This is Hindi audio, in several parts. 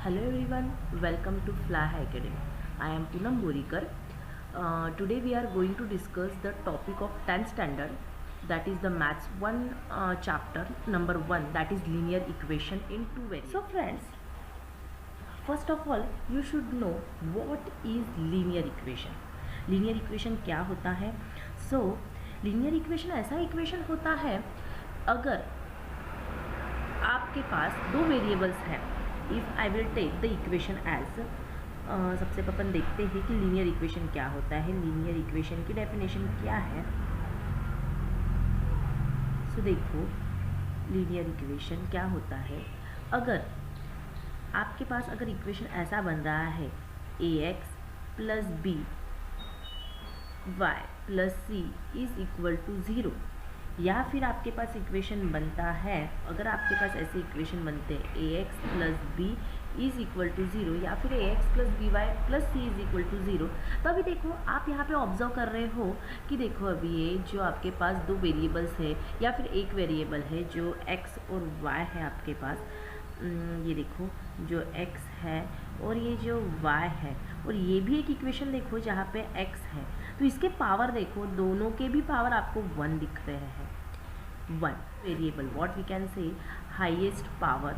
Hello everyone, welcome to Fly Academy. I am Poonam Borikar. Today we are going to discuss the topic of 10th standard, that is the Maths 1 chapter number 1, that is linear equation in two variables. So friends, first of all you should know what is linear equation. Linear equation क्या होता है? So linear equation ऐसा equation होता है अगर आपके पास दो वेरिएबल्स हैं. If I will take the equation as सबसे अपन देखते हैं कि लीनियर इक्वेशन क्या होता है. लीनियर इक्वेशन की डेफिनेशन क्या है. सो देखो लीनियर इक्वेशन क्या होता है. अगर आपके पास अगर इक्वेशन ऐसा बन रहा है ax plus B Y plus C is equal to zero, या फिर आपके पास इक्वेशन बनता है, अगर आपके पास ऐसे इक्वेशन बनते हैं ax plus b is equal to zero या फिर ax plus B Y plus C is equal to zero, तो अभी देखो आप यहाँ पे ऑब्जर्व कर रहे हो कि देखो अभी ये जो आपके पास दो वेरिएबल्स है या फिर एक वेरिएबल है जो x और y है आपके पास. ये देखो जो x है और ये जो y है, और ये भी एक इक्वेशन देखो जहाँ पे x है, तो इसके पावर देखो दोनों के भी पावर आपको 1 दिख रहे हैं. 1 variable what we can say highest power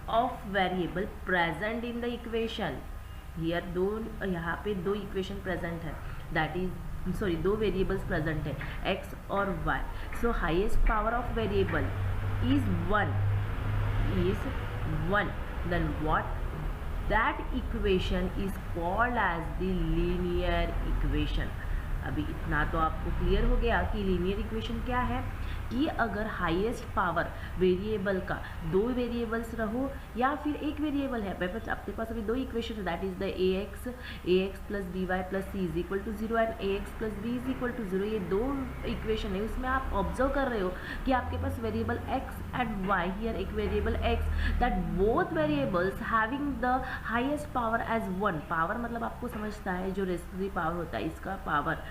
of variable present in the equation. Here दो यहाँ पे दो इक्वेशन प्रेजेंट है, दैट इज दो वेरिएबल्स प्रेजेंट है x और y. So highest power of variable is 1 then what that equation is called as the linear equation. अभी इतना तो आपको क्लियर हो गया कि लीनियर इक्वेशन क्या है, कि अगर हाईएस्ट पावर वेरिएबल का दो वेरिएबल्स रहो या फिर एक वेरिएबल है, आपके पास अभी दो इक्वेशन है, that is the ax plus B Y plus C is equal to zero and ax plus b is equal to zero. ये दो इक्वेशन है, उसमें आप ऑब्जर्व कर रहे हो कि आपके पास variable x and y, here एक variable x, that both variables having the highest power as 1. Power मतलब आपको समझता है जो रेसिड्यू पावर होता है, इसका पावर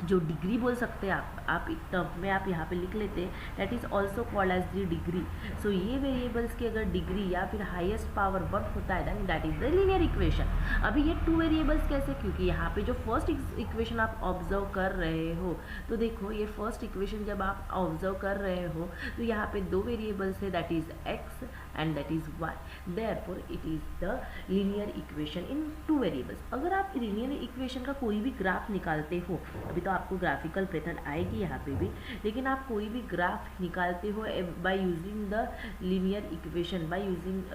जो डिग्री बोल सकते हैं आप एक टर्म में आप यहाँ पे लिख लेते हैं, that is also called as the degree. So ये वेरिएबल्स की अगर डिग्री या फिर हाईएस्ट पावर 1 होता है then that is the linear equation. अभी ये टू वेरिएबल्स कैसे, क्योंकि यहाँ पे जो फर्स्ट इक्वेशन आप ऑब्जर्व कर रहे हो, तो देखो ये फर्स्ट इक्वेशन जब आप ऑब्जर्व कर रहे हो तो यहाँ पे दो वेरिएबल्स है, that is x and that is y. Therefore it is the linear equation in two variables. अगर आप लीनियर इक्वेशन का कोई भी ग्राफ निकालते हो, अभी तो आपको ग्राफिकल मेथड आएगी यहाँ पे भी, लेकिन आप कोई भी ग्राफ निकालते हो by using the linear equation,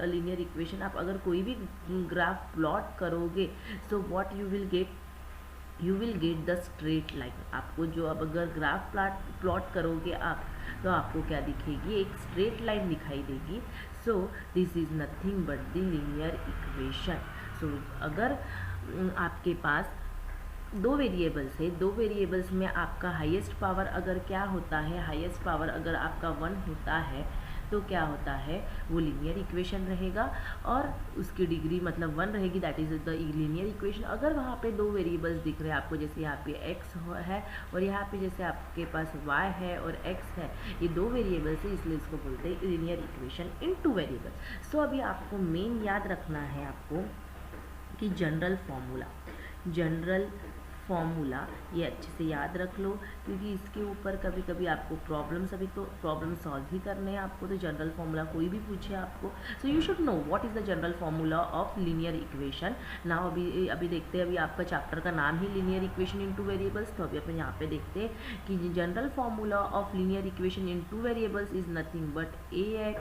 linear equation आप अगर कोई भी ग्राफ प्लॉट करोगे, so what you will get the straight line. आपको जो अब अगर ग्राफ प्लॉट करोगे आप, तो आपको क्या दिखेगी, एक स्ट्रेट लाइन दिखाई देगी. So this is nothing but the linear equation. So अगर आपके पास दो वेरिएबल्स है, दो वेरिएबल्स में आपका हाईएस्ट पावर अगर क्या होता है, हाईएस्ट पावर अगर आपका 1 होता है, तो क्या होता है, वो लीनियर इक्वेशन रहेगा और उसकी डिग्री मतलब 1 रहेगी, that is the linear equation. अगर वहाँ पे दो वेरिएबल्स दिख रहे हैं आपको, जैसे यहाँ पे x है और यहाँ पे जैसे आपके पास y है और x है, ये दो वेरिएबल्स है, इसलिए इसको बोलते हैं linear equation in two variables. So अभी आपको मेन याद रखना है आपको कि जनरल फॉर्मूला ये अच्छे से याद रख लो, क्योंकि इसके ऊपर कभी कभी आपको प्रॉब्लम्स, अभी तो प्रॉब्लम सॉल्व ही करने हैं आपको, तो जनरल फॉर्मूला कोई भी पूछे आपको, so you should know what is the general formula of linear equation. Now अभी देखते हैं, अभी आपका चैप्टर का नाम ही linear equation in two variables, तो अभी अपन यहाँ पे देखते हैं कि general formula of linear equation in two variables is nothing but ax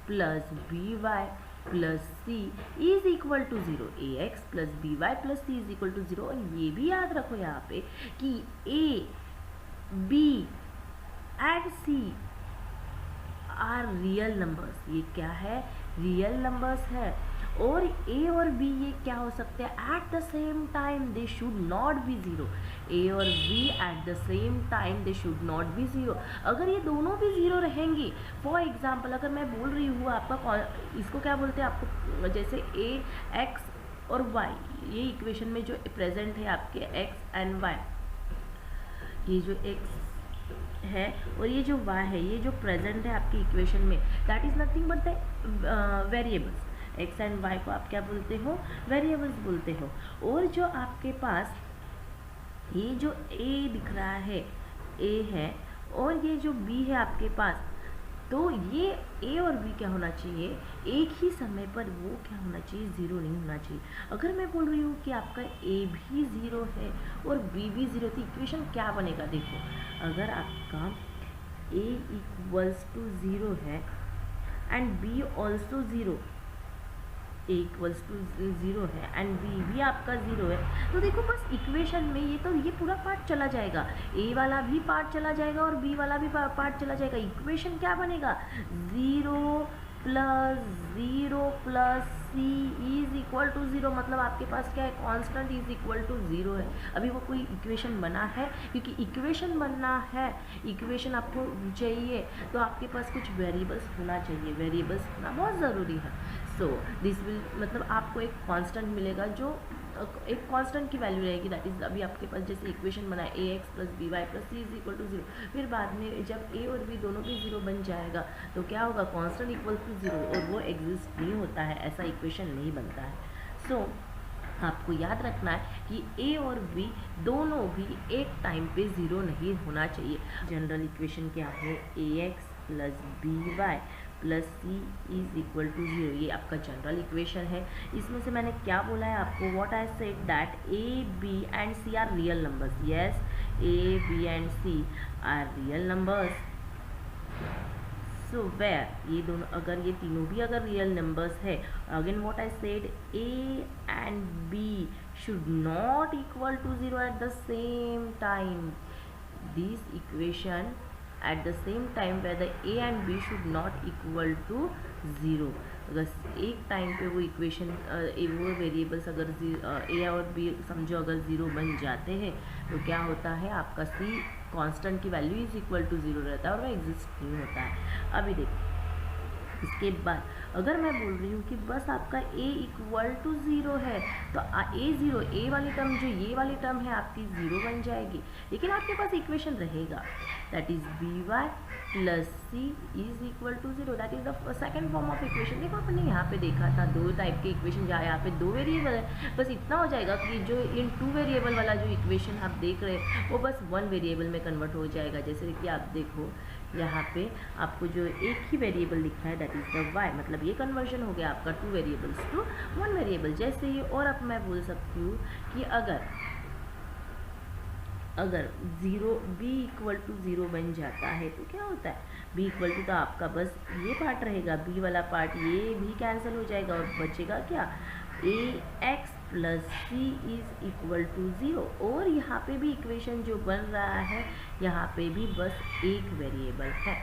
plus B Y plus C is equal to zero. ax plus B Y plus C is equal to zero. और ये भी याद रखो यहाँ पे कि a b and c are real numbers. ये क्या है, रियल नंबर्स है. और a और b ये क्या हो सकते हैं, eight the same time they should not be zero. a और b eight the same time they should not be zero. अगर ये दोनों भी ज़ीरो रहेंगी, फॉर एग्जाम्पल अगर मैं बोल रही हूँ आपका, इसको क्या बोलते हैं आपको, जैसे a x और y, ये इक्वेशन में जो प्रेजेंट है आपके x एंड y, ये जो x है और ये जो y है, ये जो प्रेजेंट है आपकी इक्वेशन में, that is nothing but the variables. x and y को आप क्या बोलते हो? वेरिएबल्स बोलते हो। और जो आपके पास ये जो a दिख रहा है, a है, और ये जो b है आपके पास, तो ये a और b क्या होना चाहिए? एक ही समय पर वो क्या होना चाहिए? ज़ीरो नहीं होना चाहिए। अगर मैं बोल रही हूँ कि आपका a भी ज़ीरो है और b भी ज़ीरो, तो इक्वेशन क्या बनेगा? देखो, अगर आपका a इक्वल्स टू ज़ीरो है and b also zero, a equals to zero है एंड b भी आपका ज़ीरो है, तो देखो बस इक्वेशन में ये पूरा पार्ट चला जाएगा, a वाला भी पार्ट चला जाएगा और b वाला भी पार्ट चला जाएगा। इक्वेशन क्या बनेगा? Zero plus c is equal to zero. मतलब आपके पास क्या है? Constant is equal to zero है। अभी वो कोई इक्वेशन बना है? क्योंकि इक्वेशन बनना है, इक्वेशन आपको चाहिए, तो आपके पास कुछ वेरिएबल्स होना चाहिए, वेरिएबल्स होना बहुत ज़रूरी है। सो दिस विल, मतलब आपको एक कांस्टेंट मिलेगा, जो एक कांस्टेंट की वैल्यू रहेगी, दैट इज अभी आपके पास जैसे इक्वेशन बना है ax plus B Y plus C is equal to zero. फिर बाद में जब a और b दोनों भी ज़ीरो बन जाएगा तो क्या होगा? कांस्टेंट इक्वल टू ज़ीरो, और वो एग्जिस्ट नहीं होता है, ऐसा इक्वेशन नहीं बनता है। सो आपको याद रखना है कि a और b दोनों भी एक टाइम पे ज़ीरो नहीं होना चाहिए। जनरल इक्वेशन क्या है? ax plus B Y plus C is equal to zero, ये आपका जनरल इक्वेशन है। इसमें से मैंने क्या बोला है आपको? What I said that a b and c are real numbers. Yes, a b and c are real numbers. So where, ये दोनों, अगर ये तीनों भी अगर रियल नंबर्स है, again what I said, a and b should not equal to zero at the same time. This equation at the same time where the a and b should not equal to zero. अगर एक टाइम पे वो इक्वेशन, वो वेरिएबल्स अगर a और b समझो अगर ज़ीरो बन जाते हैं, तो क्या होता है? आपका c कांस्टेंट की value is equal to zero रहता है और वो एग्जिस्ट नहीं होता है। अभी देखो, इसके बाद अगर मैं बोल रही हूँ कि बस आपका a इक्वल टू ज़ीरो है, तो a ज़ीरो, a वाली टर्म जो ये वाली टर्म है आपकी ज़ीरो बन जाएगी, लेकिन आपके पास इक्वेशन रहेगा, that is b Y plus C is equal to zero. That is the second form of equation. देखो आपने यहाँ पे देखा था दो टाइप के इक्वेशन, जहाँ यहाँ पे दो वेरिएबल है, बस इतना हो जाएगा कि जो इन टू वेरिएबल वाला जो इक्वेशन आप देख रहे हैं वो बस वन वेरिएबल में कन्वर्ट हो जाएगा। जैसे कि आप देखो यहाँ पे आपको जो एक ही वेरिएबल लिखा है, दैट इज़ द y, मतलब ये कन्वर्जन हो गया आपका two variables to one variable. जैसे ही, और अब मैं बोल सकती हूँ कि अगर zero b equal to zero बन जाता है तो क्या होता है? b इक्वल टू, तो आपका बस ये पार्ट रहेगा, b वाला पार्ट ये भी कैंसिल हो जाएगा और बचेगा क्या? ax plus C is equal to zero. और यहाँ पे भी इक्वेशन जो बन रहा है, यहाँ पे भी बस एक वेरिएबल है।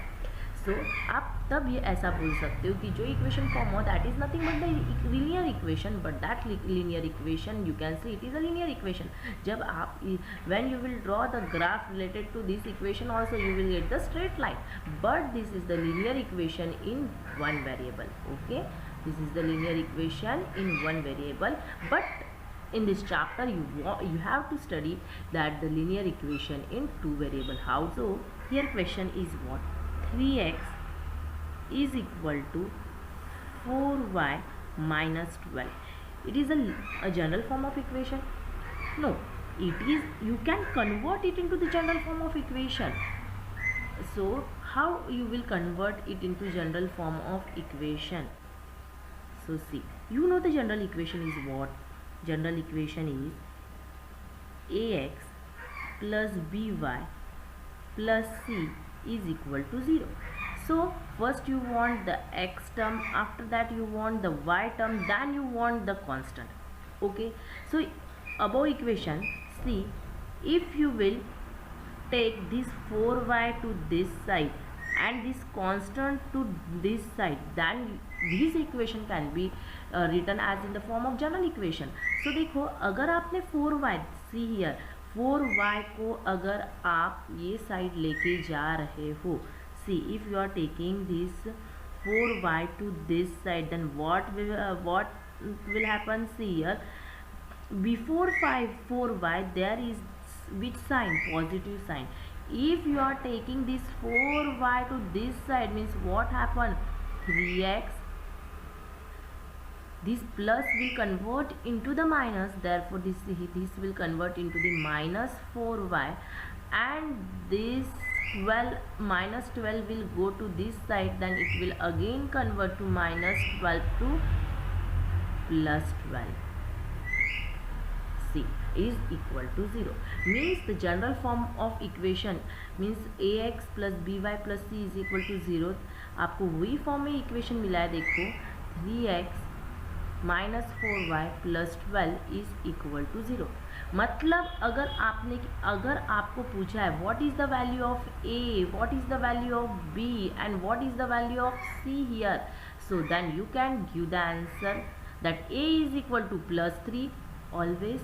सो आप तब ये ऐसा बोल सकते हो कि जो इक्वेशन फॉर्म हो, that is nothing but the linear equation, but that linear equation you can say it is a linear equation. जब आप, when you will draw the graph related to this equation also you will get the straight line, but this is the linear equation in one variable. Okay, this is the linear equation in one variable, but in this chapter you have to study that the linear equation in two variable. How so? Here question is what? 3x is equal to 4y minus 12. It is a general form of equation? No, it is, you can convert it into the general form of equation. So how you will convert it into general form of equation? So see, you know the general equation is what? General equation is ax plus by plus c is equal to 0. So first you want the x term, after that you want the y term, then you want the constant. Okay, so above equation, see, if you will take this 4y to this side and this constant to this side, then this equation can be written as in the form of general equation. So देखो, अगर आपने 4y, see here, 4y को अगर आप ये साइड लेके जा रहे हो, see, if you are taking this 4y to this side, then what will happen? See here, before 4y there is which sign? Positive sign. if you are taking this 4y to this side, means what happen, 3x, this plus will convert into the minus, therefore this will convert into the minus 4y, and this 12 minus 12 will go to this side, then it will again convert to minus 12 to plus 12. C is equal to 0. Means the general form of equation means ax plus by plus c is equal to 0. आपको वही फॉर्म में इक्वेशन मिला है, देखो 3x minus 4y plus 12 is equal to 0. मतलब अगर आपको पूछा है what is the value of a, what is the value of b and what is the value of c here, so then you can give the answer that a is equal to plus 3. always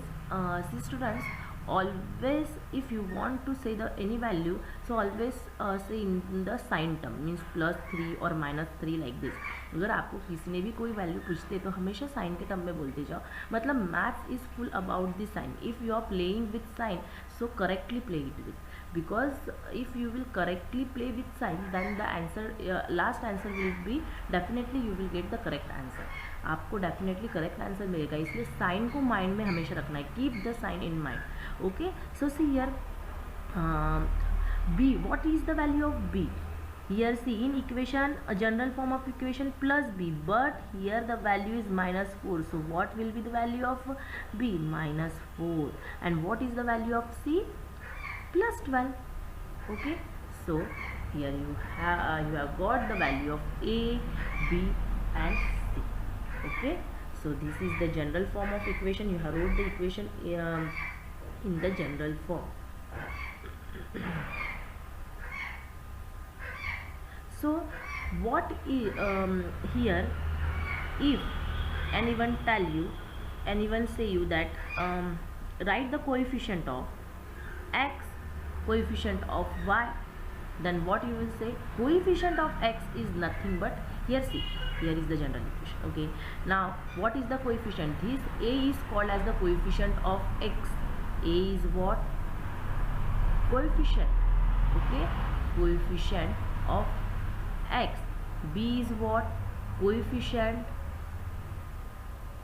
see students, always if you want to say the any value, so always say in the sign term, means plus 3 or minus 3 like this. अगर आपको किसी ने भी कोई वैल्यू पूछते तो हमेशा साइन के टर्म में बोलते जाओ. मतलब maths is full about the sign. If you are playing with sign, so correctly play it with, because if you will correctly play with sign, then the answer last answer will be definitely you will get the correct answer. आपको डेफिनेटली करेक्ट आंसर मिलेगा. इसलिए साइन को माइंड में हमेशा रखना है. Keep the sign in mind. Okay, so see here b, what is the value of b? Here see in equation, a general form of equation plus b, but here the value is minus 4. So what will be the value of b? Minus 4. And what is the value of c? Plus 12. Okay, so here you have got the value of a, b and c. Okay, so this is the general form of equation. You have wrote the equation in the general form. So what is here, if anyone say you that write the coefficient of x, coefficient of y, then what you will say? Coefficient of x is nothing but, here see, here is the general equation. Okay, now what is the coefficient? This a is called as the coefficient of x. A is what? Coefficient. Okay, coefficient of x. B is what? Coefficient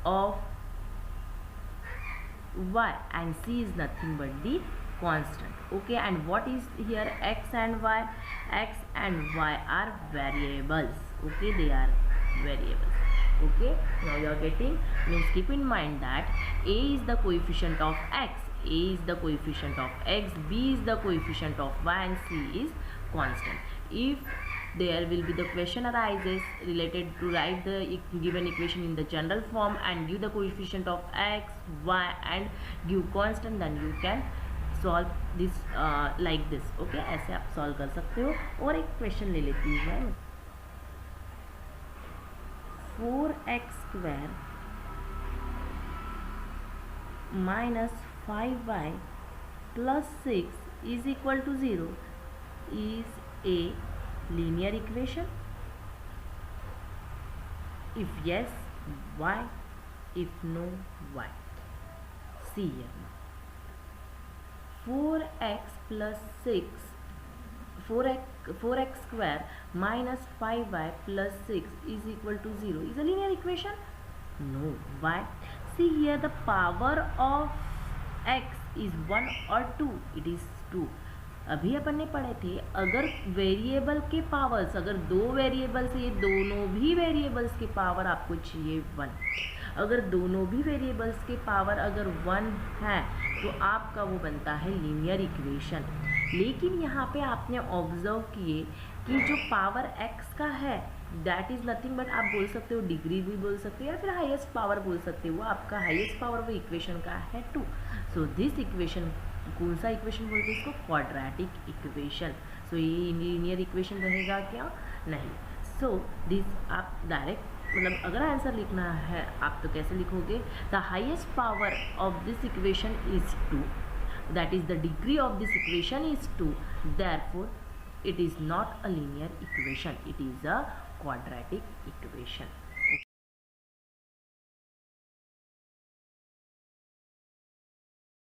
of y, and c is nothing but the constant. Okay, and what is here? X and y. X and y are variables. Okay, they are variables. Okay, now you are getting, means keep in mind that a is the coefficient of x, a is the coefficient of x, b is the coefficient of y, and c is constant. If there will be the question arises related to write the given equation in the general form and give the coefficient of x, y and give constant, then you can solve this like this. Okay, ऐसे आप solve कर सकते हो. और एक question ले लेती हूँ मैं. 4x square minus 5y plus 6 is equal to 0 is a linear equation? If yes, why? If no, why? See here. 4x plus 6, 4x square minus 5y plus 6 is equal to 0 is a linear equation? No. Why? See here, the power of x is 1 or 2. It is 2. अभी अपन ने पढ़े थे, अगर वेरिएबल के पावर्स, अगर दो वेरिएबल्स, ये दोनों भी वेरिएबल्स के पावर आपको चाहिए 1. अगर दोनों भी वेरिएबल्स के पावर अगर 1 है तो आपका वो बनता है लीनियर इक्वेशन. लेकिन यहाँ पे आपने ऑब्जर्व किए कि जो पावर x का है दैट इज़ नथिंग बट, आप बोल सकते हो डिग्री भी बोल सकते हो या फिर हाईएस्ट पावर बोल सकते हो. आपका हाईएस्ट पावर वो इक्वेशन का है 2. सो दिस इक्वेशन, कौन सा इक्वेशन बोलते हैं इसको? Quadratic equation. सो ये लीनियर इक्वेशन रहेगा क्या? नहीं. सो दिस आप डायरेक्ट, मतलब अगर आंसर लिखना है आप तो कैसे लिखोगे? The highest power of this equation is 2, that is the degree of this equation is 2, therefore it is not a linear equation, it is a quadratic equation.